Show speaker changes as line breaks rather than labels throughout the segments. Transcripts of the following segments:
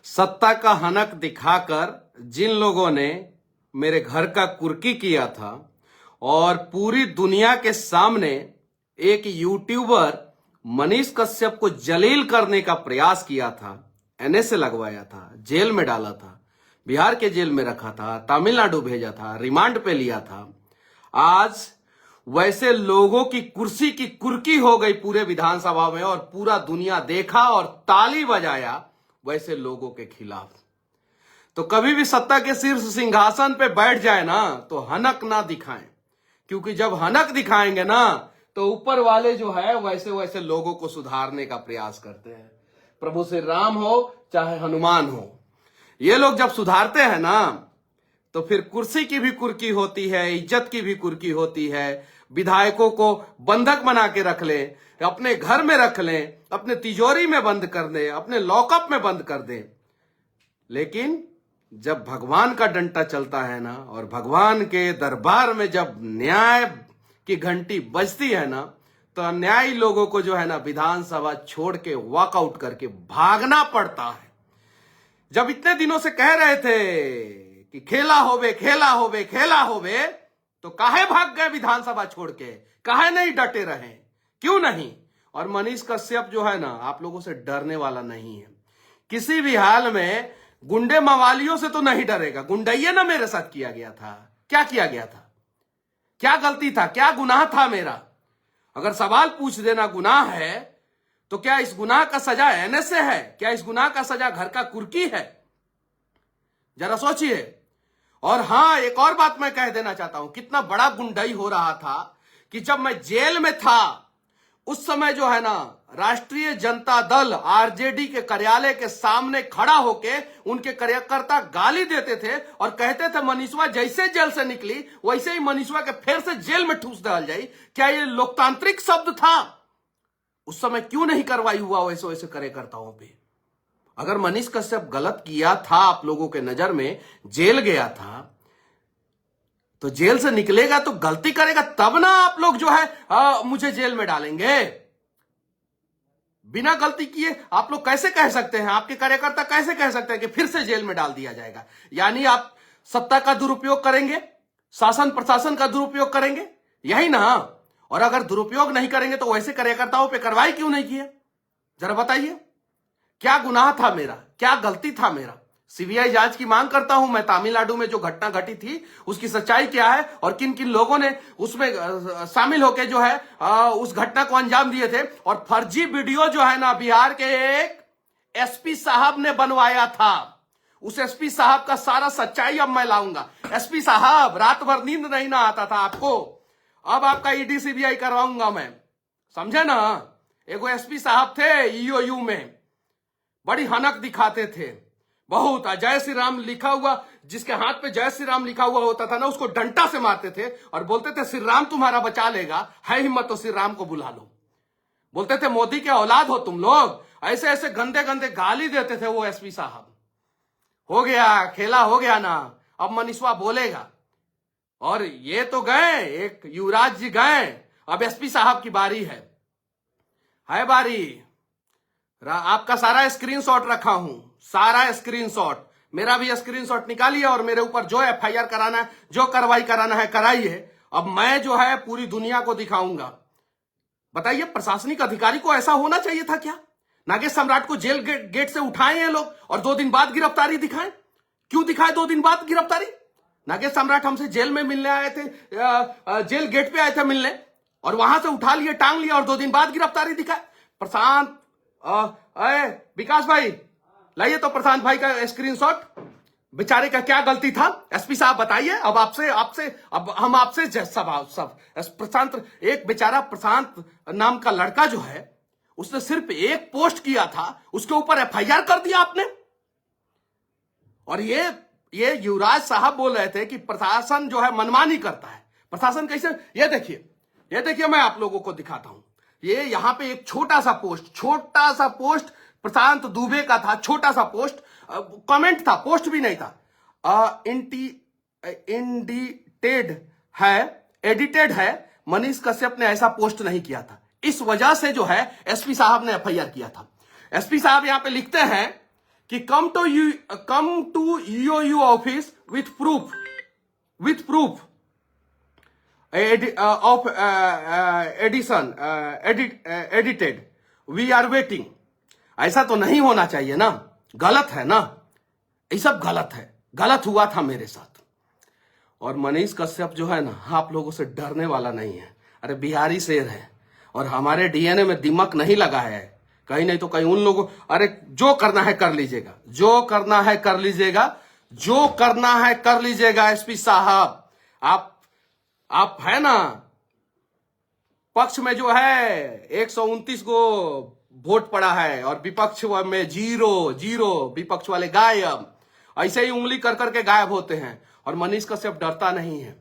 सत्ता का हनक दिखाकर जिन लोगों ने मेरे घर का कुर्की किया था और पूरी दुनिया के सामने एक यूट्यूबर मनीष कश्यप को जलील करने का प्रयास किया था, एनएसए लगवाया था, जेल में डाला था, बिहार के जेल में रखा था, तमिलनाडु भेजा था, रिमांड पे लिया था। आज वैसे लोगों की कुर्सी की कुर्की हो गई पूरे विधानसभा में और पूरा दुनिया देखा और ताली बजाया वैसे लोगों के खिलाफ। तो कभी भी सत्ता के शीर्ष सिंहासन पे बैठ जाए ना तो हनक ना दिखाएं, क्योंकि जब हनक दिखाएंगे ना तो ऊपर वाले जो है वैसे वैसे लोगों को सुधारने का प्रयास करते हैं। प्रभु श्री राम हो चाहे हनुमान हो, ये लोग जब सुधारते हैं ना तो फिर कुर्सी की भी कुर्की होती है, इज्जत की भी कुर्की होती है। विधायकों को बंधक बना के रख ले, अपने घर में रख ले, अपने तिजोरी में बंद कर दे, अपने लॉकअप में बंद कर दे। लेकिन जब भगवान का डंडा चलता है ना और भगवान के दरबार में जब न्याय की घंटी बजती है ना तो अन्यायी लोगों को जो है ना विधानसभा छोड़ के वॉकआउट करके भागना पड़ता है। जब इतने दिनों से कह रहे थे कि खेला होवे खेला होवे खेला होवे, तो काहे भाग गए विधानसभा छोड़ के? काहे नहीं डटे रहे? क्यों नहीं? और मनीष कश्यप जो है ना आप लोगों से डरने वाला नहीं है, किसी भी हाल में गुंडे मवालियों से तो नहीं डरेगा। गुंडैया ना मेरे साथ किया गया था, क्या किया गया था, क्या गलती था, क्या गुनाह था मेरा? अगर सवाल पूछ देना गुनाह है तो क्या इस गुनाह का सजा एनएसए है? क्या इस गुनाह का सजा घर का कुर्की है? जरा सोचिए। और हां, एक और बात मैं कह देना चाहता हूं, कितना बड़ा गुंडाई हो रहा था कि जब मैं जेल में था उस समय जो है ना राष्ट्रीय जनता दल आरजेडी के कार्यालय के सामने खड़ा होके उनके कार्यकर्ता गाली देते थे और कहते थे मनीषवा जैसे जेल से निकली वैसे ही मनीषवा के फिर से जेल में ठूस डाल जाए। क्या ये लोकतांत्रिक शब्द था? उस समय क्यों नहीं कार्रवाई हुआ वैसे वैसे कार्यकर्ताओं पे? अगर मनीष कश्यप गलत किया था, आप लोगों के नजर में जेल गया था, तो जेल से निकलेगा तो गलती करेगा तब ना आप लोग जो है मुझे जेल में डालेंगे। बिना गलती किए आप लोग कैसे कह सकते हैं, आपके कार्यकर्ता कैसे कह सकते हैं कि फिर से जेल में डाल दिया जाएगा? यानी आप सत्ता का दुरुपयोग करेंगे, शासन प्रशासन का दुरुपयोग करेंगे, यही ना? और अगर दुरुपयोग नहीं करेंगे तो वैसे कार्यकर्ताओं पे कार्रवाई क्यों नहीं किए? जरा बताइए, क्या गुनाह था मेरा, क्या गलती था मेरा? सीबीआई जांच की मांग करता हूं मैं। तमिलनाडु में जो घटना घटी थी उसकी सच्चाई क्या है और किन किन लोगों ने उसमें शामिल होकर जो है उस घटना को अंजाम दिए थे। और फर्जी वीडियो जो है ना बिहार के एक एसपी साहब ने बनवाया था, उस एसपी साहब का सारा सच्चाई अब मैं लाऊंगा। एसपी साहब, रात भर नींद नहीं ना आता था आपको, अब आपका ईडी सीबीआई करवाऊंगा मैं, समझे ना? एगो एसपी साहब थे ईओयू में, बड़ी हनक दिखाते थे बहुत। जय श्री राम लिखा हुआ, जिसके हाथ पे जय श्री राम लिखा हुआ होता था ना उसको डंडा से मारते थे और बोलते थे श्री राम तुम्हारा बचा लेगा, है हिम्मत तो श्री राम को बुला लो। बोलते थे मोदी के औलाद हो तुम लोग। ऐसे ऐसे गंदे गंदे गाली देते थे वो एसपी साहब। हो गया, खेला हो गया ना, अब मनीषवा बोलेगा। और ये तो गए, एक युवराज जी गए, अब एसपी साहब की बारी है बारी। आपका सारा स्क्रीनशॉट रखा हूं, सारा स्क्रीनशॉट, मेरा भी स्क्रीनशॉट निकालिए और मेरे ऊपर जो एफआईआर कराना है, जो कार्रवाई कराना है कराइए। अब मैं जो है पूरी दुनिया को दिखाऊंगा। बताइए, प्रशासनिक अधिकारी को ऐसा होना चाहिए था क्या? नागेश सम्राट को जेल गेट से उठाए हैं लोग और 2 दिन बाद गिरफ्तारी दिखाएं। क्यों दिखाए 2 दिन बाद गिरफ्तारी? नागेश सम्राट हमसे जेल में मिलने आए थे, जेल गेट पे आए थे मिलने, और वहां से उठा लिए, टांग लिया और 2 दिन बाद गिरफ्तारी दिखाए। प्रशांत विकास भाई लाइए तो प्रशांत भाई का स्क्रीनशॉट। बेचारे का क्या गलती था? एसपी साहब बताइए। अब अब हम आपसे सब प्रशांत, एक बेचारा प्रशांत नाम का लड़का जो है उसने सिर्फ एक पोस्ट किया था, उसके ऊपर एफआईआर कर दिया आपने। और ये युवराज साहब बोल रहे थे कि प्रशासन जो है मनमानी करता है। प्रशासन कैसे? ये देखिए मैं आप लोगों को दिखाता हूं। ये यहां पे एक छोटा सा पोस्ट प्रशांत दुबे का था, छोटा सा पोस्ट, कमेंट था, पोस्ट भी नहीं था। एडिटेड है, मनीष कश्यप ने ऐसा पोस्ट नहीं किया था। इस वजह से जो है एसपी साहब ने एफआईआर किया था। एसपी साहब यहां पे लिखते हैं कि come to EOU office with proof of edited we are waiting। ऐसा तो नहीं होना चाहिए ना, गलत है ना, ये सब गलत है, गलत हुआ था मेरे साथ। और मनीष कश्यप जो है ना, आप लोगों से डरने वाला नहीं है। अरे बिहारी शेर है और हमारे डीएनए में दिमक नहीं लगा है, कहीं नहीं तो कहीं उन लोगों, अरे जो करना है कर लीजिएगा, जो करना है कर लीजिएगा, जो करना है कर लीजिएगा। एसपी साहब आप है ना, पक्ष में जो है 129 को वोट पड़ा है और विपक्ष में जीरो, विपक्ष वाले गायब। ऐसे ही उंगली कर करके गायब होते हैं। और मनीष कश्यप डरता नहीं है,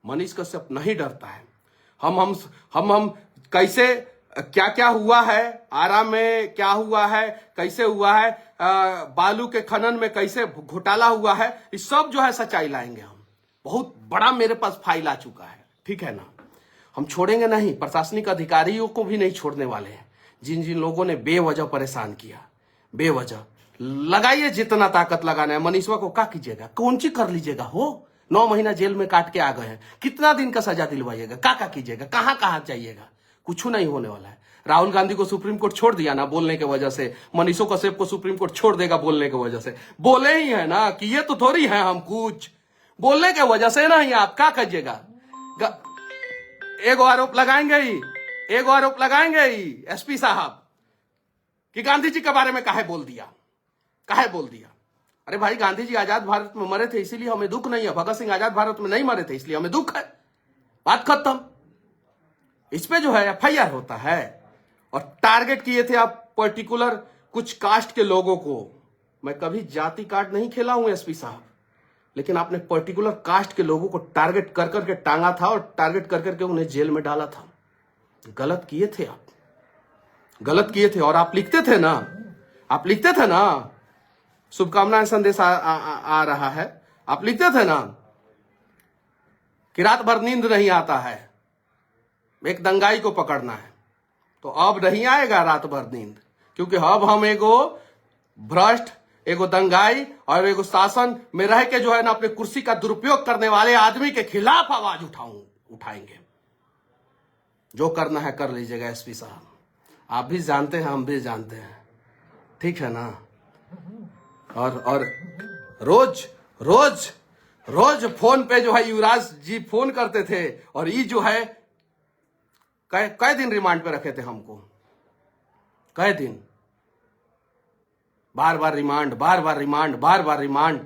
मनीष कश्यप नहीं डरता है। हम कैसे, क्या हुआ है आरा में, क्या हुआ है, कैसे हुआ है, बालू के खनन में कैसे घोटाला हुआ है, इस सब जो है सच्चाई लाएंगे हम। बहुत बड़ा मेरे पास फाइल आ चुका है, ठीक है ना। हम छोड़ेंगे नहीं, प्रशासनिक अधिकारियों को भी नहीं छोड़ने वाले हैं। जिन जिन लोगों ने बेवजह परेशान किया, बेवजह लगाइए जितना ताकत लगाना है। मनीषवा को क्या कीजिएगा, कौन सी कर लीजिएगा हो, 9 महीना जेल में काट के आ गए हैं, कितना दिन का सजा दिलवाइएगा, क्या कीजिएगा, कहां जाइएगा, कुछ नहीं होने वाला है। राहुल गांधी को सुप्रीम कोर्ट छोड़ दिया ना बोलने की वजह से, मनीषो कश्यप को सुप्रीम कोर्ट छोड़ देगा बोलने की वजह से। बोले ही है ना कि ये तो थोड़ी है हम कुछ, बोलने के वजह से नहीं। आप क्या कीजिएगा, एगो आरोप लगाएंगे ही एसपी साहब कि गांधी जी के बारे में काहे बोल दिया। अरे भाई, गांधी जी आजाद भारत में मरे थे इसीलिए हमें दुख नहीं है, भगत सिंह आजाद भारत में नहीं मरे थे इसलिए हमें दुख है, बात खत्म। इस पे जो है एफआईआर होता है। और टारगेट किए थे आप पर्टिकुलर कुछ कास्ट के लोगों को। मैं कभी जाति कार्ड नहीं खेला हूं एसपी साहब, लेकिन आपने पर्टिकुलर कास्ट के लोगों को टारगेट कर करके टांगा था और टारगेट कर करके उन्हें जेल में डाला था। गलत किए थे आप, गलत किए थे। और आप लिखते थे ना, शुभकामनाएं संदेश आ रहा है, आप लिखते थे ना कि रात भर नींद नहीं आता है, एक दंगाई को पकड़ना है। तो अब नहीं आएगा रात भर नींद, क्योंकि अब हम एगो भ्रष्ट, एगो दंगाई और एगो शासन में रह के जो है ना अपने कुर्सी का दुरुपयोग करने वाले आदमी के खिलाफ आवाज उठाएंगे। जो करना है कर लीजिएगा एसपी साहब, आप भी जानते हैं, हम भी जानते हैं, ठीक है ना। और रोज फोन पे जो है युवराज जी फोन करते थे और ये जो है कई दिन रिमांड पे रखे थे हमको, कई दिन, बार बार रिमांड,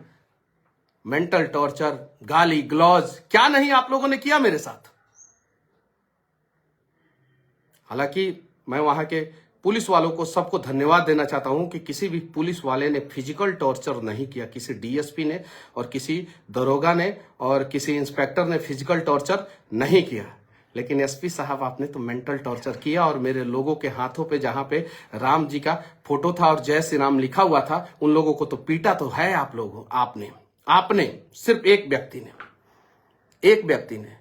मेंटल टॉर्चर, गाली ग्लौज, क्या नहीं आप लोगों ने किया मेरे साथ। हालांकि मैं वहां के पुलिस वालों को सबको धन्यवाद देना चाहता हूं कि किसी भी पुलिस वाले ने फिजिकल टॉर्चर नहीं किया, किसी डीएसपी ने और किसी दरोगा ने और किसी इंस्पेक्टर ने फिजिकल टॉर्चर नहीं किया। लेकिन एसपी साहब आपने तो मेंटल टॉर्चर किया। और मेरे लोगों के हाथों पे जहां पे राम जी का फोटो था और जय श्री राम लिखा हुआ था, उन लोगों को तो पीटा तो है आप लोगों, आपने सिर्फ एक व्यक्ति ने।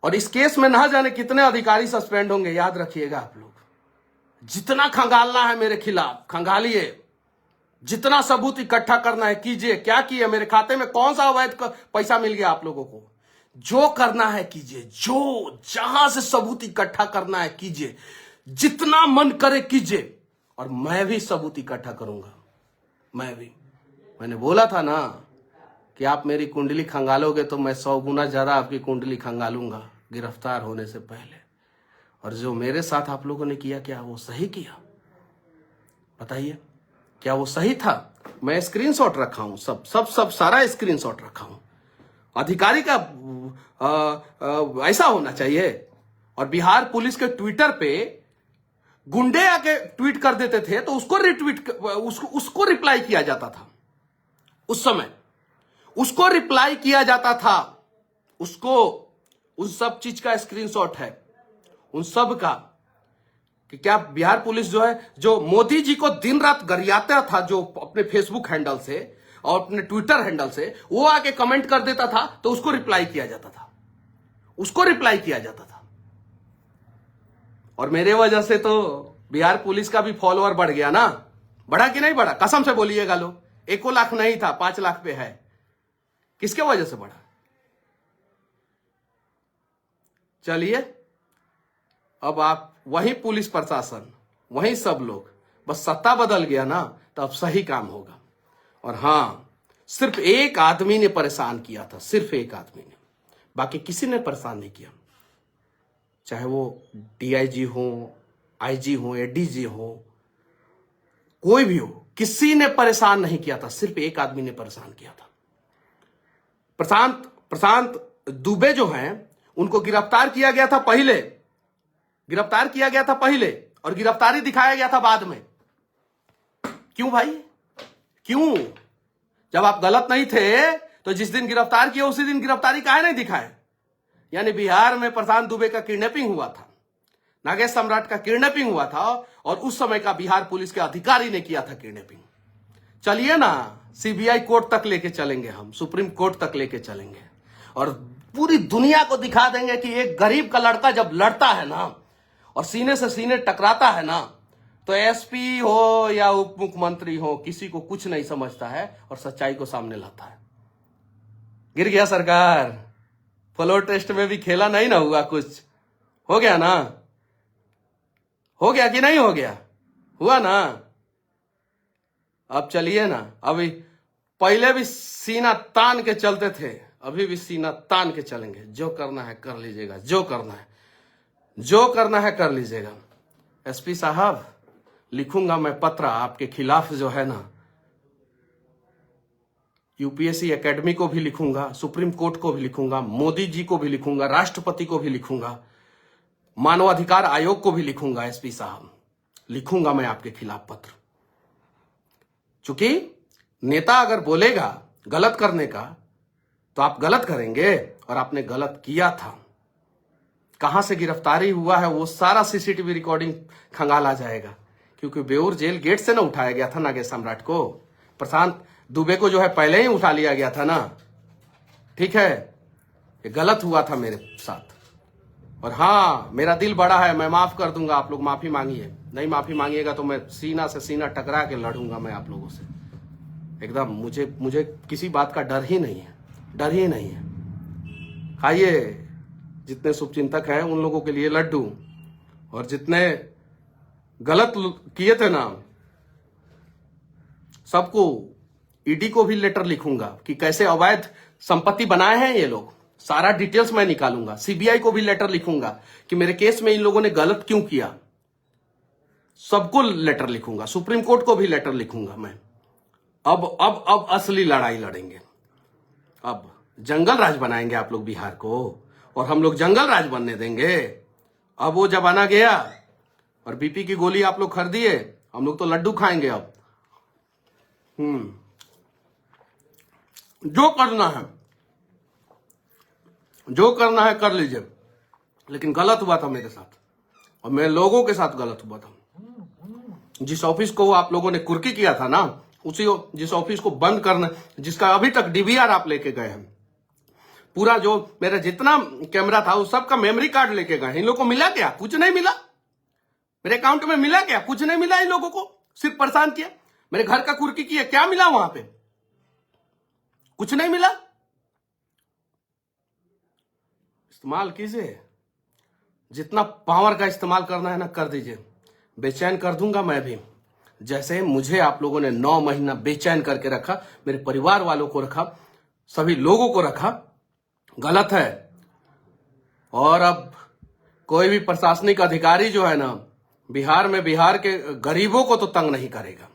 और इस केस में ना जाने कितने अधिकारी सस्पेंड होंगे, याद रखिएगा आप लोग। जितना खंगालना है मेरे खिलाफ खंगालिए, जितना सबूत इकट्ठा करना है कीजिए। क्या किए, मेरे खाते में कौन सा अवैध पैसा मिल गया आप लोगों को, जो करना है कीजिए, जो जहां से सबूत इकट्ठा करना है कीजिए, जितना मन करे कीजिए। और मैं भी सबूत इकट्ठा करूंगा, मैंने बोला था ना कि आप मेरी कुंडली खंगालोगे तो मैं 100 गुना ज्यादा आपकी कुंडली खंगालूंगा गिरफ्तार होने से पहले। और जो मेरे साथ आप लोगों ने किया, क्या वो सही किया? बताइए, क्या वो सही था? मैं स्क्रीनशॉट रखा हूं, सब सारा स्क्रीनशॉट रखा हूं। अधिकारी का ऐसा होना चाहिए। और बिहार पुलिस के ट्विटर पे गुंडे आके ट्वीट कर देते थे तो उसको रिप्लाई किया जाता था। उस समय उसको रिप्लाई किया जाता था, उसको उन सब चीज का स्क्रीनशॉट है, उन सब का, कि क्या बिहार पुलिस जो है, जो मोदी जी को दिन रात गरियाता था, जो अपने फेसबुक हैंडल से और अपने ट्विटर हैंडल से वो आके कमेंट कर देता था तो उसको रिप्लाई किया जाता था, और मेरे वजह से तो बिहार पुलिस का भी फॉलोअर बढ़ गया ना, बढ़ा कि नहीं बढ़ा? कसम से बोलिएगा लोग। 1 लाख नहीं था, 5 लाख पे है। किसके वजह से बढ़ा? चलिए, अब आप वही पुलिस प्रशासन, वही सब लोग, बस सत्ता बदल गया ना तो अब सही काम होगा। और हां, सिर्फ एक आदमी ने परेशान किया था, सिर्फ एक आदमी ने, बाकी किसी ने परेशान नहीं किया। चाहे वो डीआईजी हो, आईजी हो, एडीजी हो, कोई भी हो, किसी ने परेशान नहीं किया था, सिर्फ एक आदमी ने परेशान किया था। प्रशांत दुबे जो हैं, उनको गिरफ्तार किया गया था पहले, गिरफ्तार किया गया था पहले और गिरफ्तारी दिखाया गया था बाद में। क्यों भाई? क्यों? जब आप गलत नहीं थे तो जिस दिन गिरफ्तार किया उसी दिन गिरफ्तारी काहे नहीं दिखाए? यानी बिहार में प्रशांत दुबे का किडनैपिंग हुआ था, नागेश सम्राट का किडनैपिंग हुआ था और उस समय का बिहार पुलिस के अधिकारी ने किया था किडनैपिंग। चलिए ना, सीबीआई कोर्ट तक लेके चलेंगे, हम सुप्रीम कोर्ट तक लेके चलेंगे और पूरी दुनिया को दिखा देंगे कि एक गरीब का लड़का जब लड़ता है ना और सीने से सीने टकराता है ना, तो एसपी हो या उप मुख्यमंत्री हो, किसी को कुछ नहीं समझता है और सच्चाई को सामने लाता है। गिर गया सरकार, फ्लोर टेस्ट में भी खेला नहीं ना हुआ, कुछ हो गया ना? हो गया कि नहीं हो गया? हुआ ना? अब चलिए ना, अभी पहले भी सीना तान के चलते थे, अभी भी सीना तान के चलेंगे। जो करना है कर लीजिएगा, जो करना है कर लीजिएगा। एसपी साहब, लिखूंगा मैं पत्र आपके खिलाफ जो है ना, यूपीएससी एकेडमी को भी लिखूंगा, सुप्रीम कोर्ट को भी लिखूंगा, मोदी जी को भी लिखूंगा, राष्ट्रपति को भी लिखूंगा, मानवाधिकार आयोग को भी लिखूंगा। एसपी साहब, लिखूंगा मैं आपके खिलाफ पत्र। चूंकि नेता अगर बोलेगा गलत करने का तो आप गलत करेंगे और आपने गलत किया था। कहां से गिरफ्तारी हुआ है वो सारा सीसीटीवी रिकॉर्डिंग खंगाल आ जाएगा, क्योंकि बेऊर जेल गेट से ना उठाया गया था नागेश सम्राट को। प्रशांत दुबे को जो है पहले ही उठा लिया गया था ना। ठीक है, ये गलत हुआ था मेरे साथ। और हाँ, मेरा दिल बड़ा है, मैं माफ कर दूंगा। आप लोग माफी मांगिए, नहीं माफी मांगिएगा तो मैं सीना से सीना टकरा के लड़ूंगा मैं आप लोगों से एकदम। मुझे किसी बात का डर ही नहीं है, डर ही नहीं है। खाइए, जितने शुभचिंतक हैं उन लोगों के लिए लड्डू, और जितने गलत किए थे ना सबको, ईडी को भी लेटर लिखूंगा कि कैसे अवैध संपत्ति बनाए हैं ये लोग, सारा डिटेल्स मैं निकालूंगा। सीबीआई को भी लेटर लिखूंगा कि मेरे केस में इन लोगों ने गलत क्यों किया, सबको लेटर लिखूंगा। सुप्रीम कोर्ट को भी लेटर लिखूंगा मैं। अब असली लड़ाई लड़ेंगे। अब जंगल राज बनाएंगे आप लोग बिहार को, और हम लोग जंगल राज बनने देंगे। अब वो जमाना गया, और बीपी की गोली आप लोग खरीदिए, हम लोग तो लड्डू खाएंगे अब। जो करना है कर लीजिए, लेकिन गलत हुआ था मेरे साथ और मेरे लोगों के साथ गलत हुआ था। जिस ऑफिस को आप लोगों ने कुर्की किया था ना, उसी जिस ऑफिस को बंद करना, जिसका अभी तक डीवीआर आप लेके गए हैं, पूरा जो मेरा जितना कैमरा था उस सबका मेमोरी कार्ड लेके गए। इन लोगों को मिला क्या? कुछ नहीं मिला। मेरे अकाउंट में मिला क्या? कुछ नहीं मिला। इन लोगों को सिर्फ परेशान किया। मेरे घर का कुर्की किया, क्या मिला वहां पे? कुछ नहीं मिला। इस्तेमाल कीजिए, जितना पावर का इस्तेमाल करना है ना कर दीजिए। बेचैन कर दूंगा मैं भी, जैसे मुझे आप लोगों ने 9 महीना बेचैन करके रखा, मेरे परिवार वालों को रखा, सभी लोगों को रखा। गलत है। और अब कोई भी प्रशासनिक अधिकारी जो है ना बिहार में, बिहार के गरीबों को तो तंग नहीं करेगा,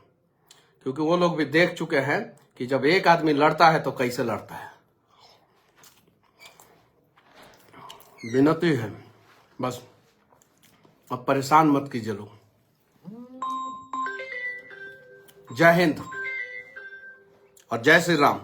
क्योंकि वो लोग भी देख चुके हैं कि जब एक आदमी लड़ता है तो कैसे लड़ता है। विनती है बस, अब परेशान मत कीजिए लोग। जय हिंद और जय श्री राम।